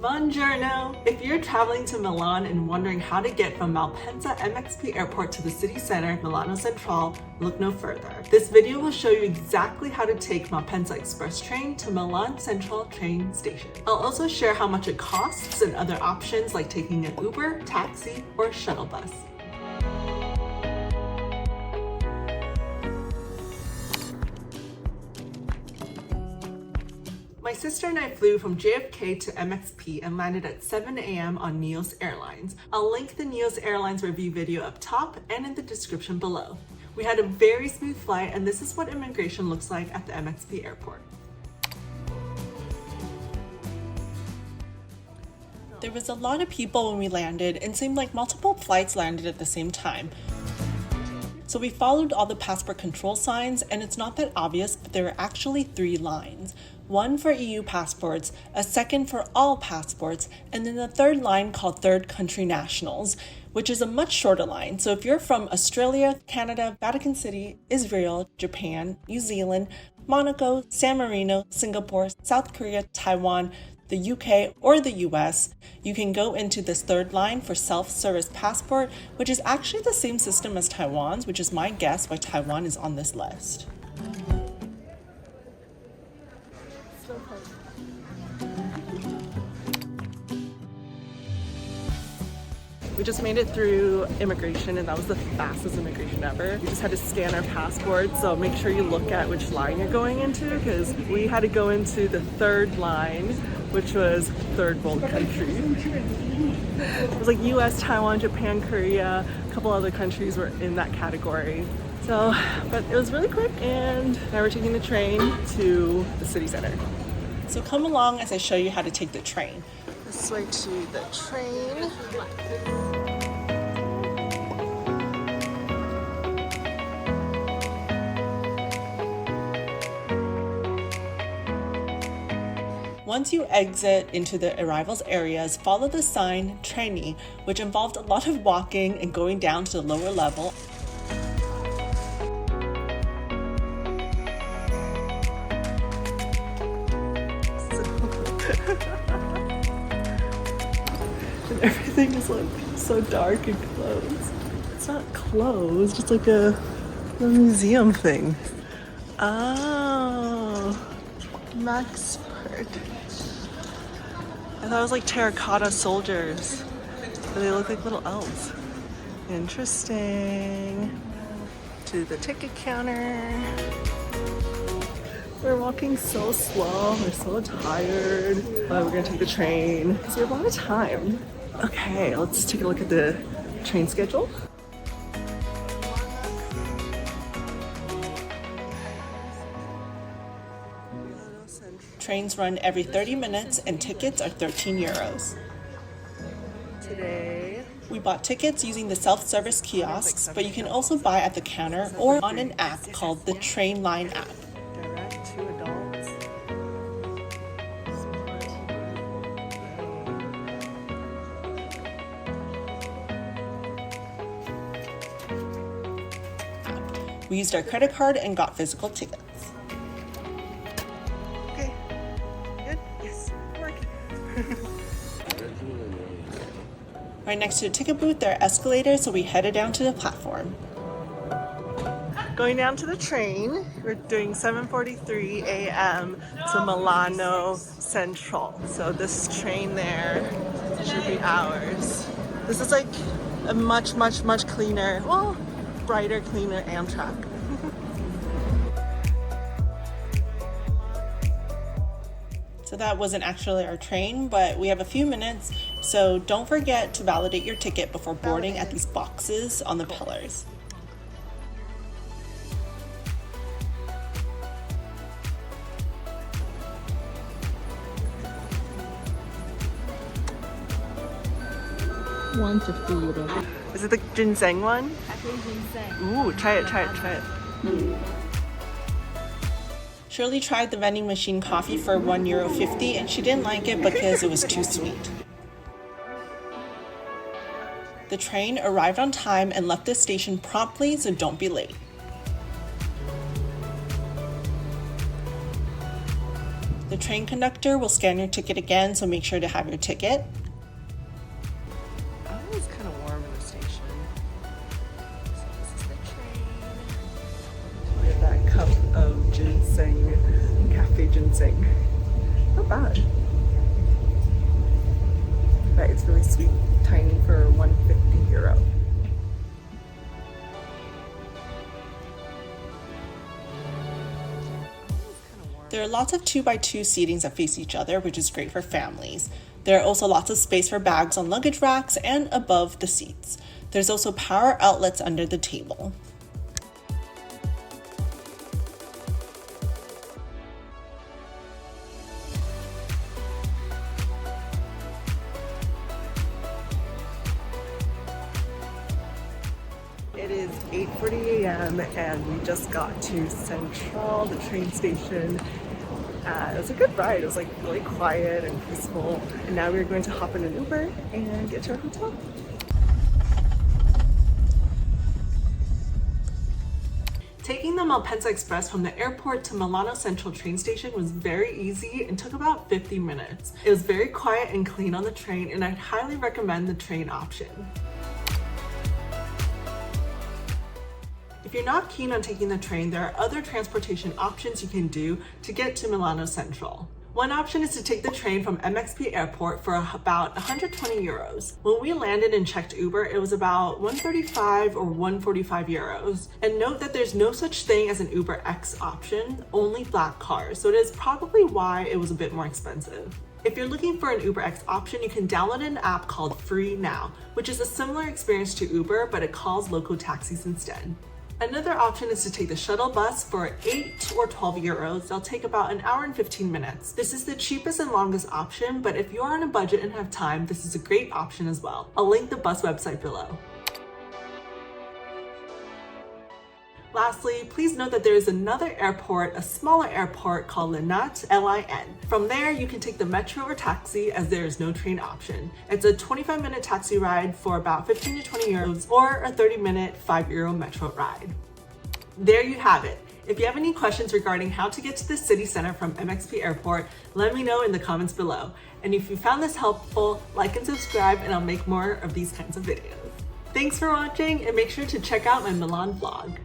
Buongiorno! If you're traveling to Milan and wondering how to get from Malpensa MXP Airport to the city center, Milano Centrale, look no further. This video will show you exactly how to take Malpensa Express train to Milan Centrale Train Station. I'll also share how much it costs and other options like taking an Uber, taxi, or shuttle bus. My sister and I flew from JFK to MXP and landed at 7 a.m. on Neos Airlines. I'll link the Neos Airlines review video up top and in the description below. We had a very smooth flight, and this is what immigration looks like at the MXP airport. There was a lot of people when we landed and seemed like multiple flights landed at the same time. So we followed all the passport control signs, and it's not that obvious, but there are actually 3 lines. One for EU passports, a second for all passports, and then a third line called third country nationals, which is a much shorter line. So if you're from Australia, Canada, Vatican City, Israel, Japan, New Zealand, Monaco, San Marino, Singapore, South Korea, Taiwan, the UK, or the US, you can go into this third line for self-service passport, which is actually the same system as Taiwan's, which is my guess why Taiwan is on this list. We just made it through immigration, and that was the fastest immigration ever. We just had to scan our passports, so make sure you look at which line you're going into, because we had to go into the third line, which was third world country. It was like US, Taiwan, Japan, Korea, a couple other countries were in that category. So, but it was really quick, and now we're taking the train to the city center. So come along as I show you how to take the train. This way to the train. Once you exit into the arrivals areas, follow the sign Treni, which involved a lot of walking and going down to the lower level. And everything is like so dark and closed. It's not closed, it's like a museum thing. Oh, Maxford. I thought it was like terracotta soldiers, but they look like little elves. Interesting. To the ticket counter. We're walking so slow, we're so tired, but we're gonna take the train. So we have a lot of time. Okay, let's take a look at the train schedule. Trains run every 30 minutes and tickets are 13 euros. Today, we bought tickets using the self-service kiosks, but you can also buy at the counter or on an app called the Train Line app. Direct to adults. We used our credit card and got physical tickets. Okay, good? Yes, working. Right next to the ticket booth, there are escalators, so we headed down to the platform. Going down to the train, we're doing 7:43 a.m. to Milano Centrale. So this train there should be ours. This is like a much cleaner, well, brighter, cleaner Amtrak. So that wasn't actually our train, but we have a few minutes, so don't forget to validate your ticket before boarding at these boxes on the pillars. €150. Is it the ginseng one? I think ginseng. Ooh, try it. Shirley tried the vending machine coffee for €1.50 and she didn't like it because it was too sweet. The train arrived on time and left the station promptly, so don't be late. The The train conductor will scan your ticket again, so make sure to have your ticket. Oh, it's kind of warm in the station. So this is the train. We have that cup of ginseng, cafe ginseng. Not bad. But it's really sweet, tiny for €150. There are lots of 2x2 seatings that face each other, which is great for families. There are also lots of space for bags on luggage racks and above the seats. There's also power outlets under the table. It is 8:40 a.m. and we just got to Centrale, the train station. It was a good ride. It was like really quiet and peaceful. And now we're going to hop in an Uber and get to our hotel. Taking the Malpensa Express from the airport to Milano Centrale Train Station was very easy and took about 50 minutes. It was very quiet and clean on the train, and I'd highly recommend the train option. If you're not keen on taking the train, there are other transportation options you can do to get to Milano Centrale. One option is to take the train from MXP Airport for about €120. When we landed and checked Uber, it was about €135 or €145. And note that there's no such thing as an Uber X option, only black cars, so it is probably why it was a bit more expensive. If you're looking for an Uber X option, you can download an app called Free Now, which is a similar experience to Uber, but it calls local taxis instead. Another option is to take the shuttle bus for €8 or €12. They'll take about an hour and 15 minutes. This is the cheapest and longest option, but if you're on a budget and have time, this is a great option as well. I'll link the bus website below. Lastly, please note that there is another airport, a smaller airport called Linate, L-I-N. From there, you can take the metro or taxi as there is no train option. It's a 25-minute taxi ride for about 15 to €20 or a 30-minute €5 metro ride. There you have it. If you have any questions regarding how to get to the city center from MXP Airport, let me know in the comments below. And if you found this helpful, like and subscribe and I'll make more of these kinds of videos. Thanks for watching and make sure to check out my Milan vlog.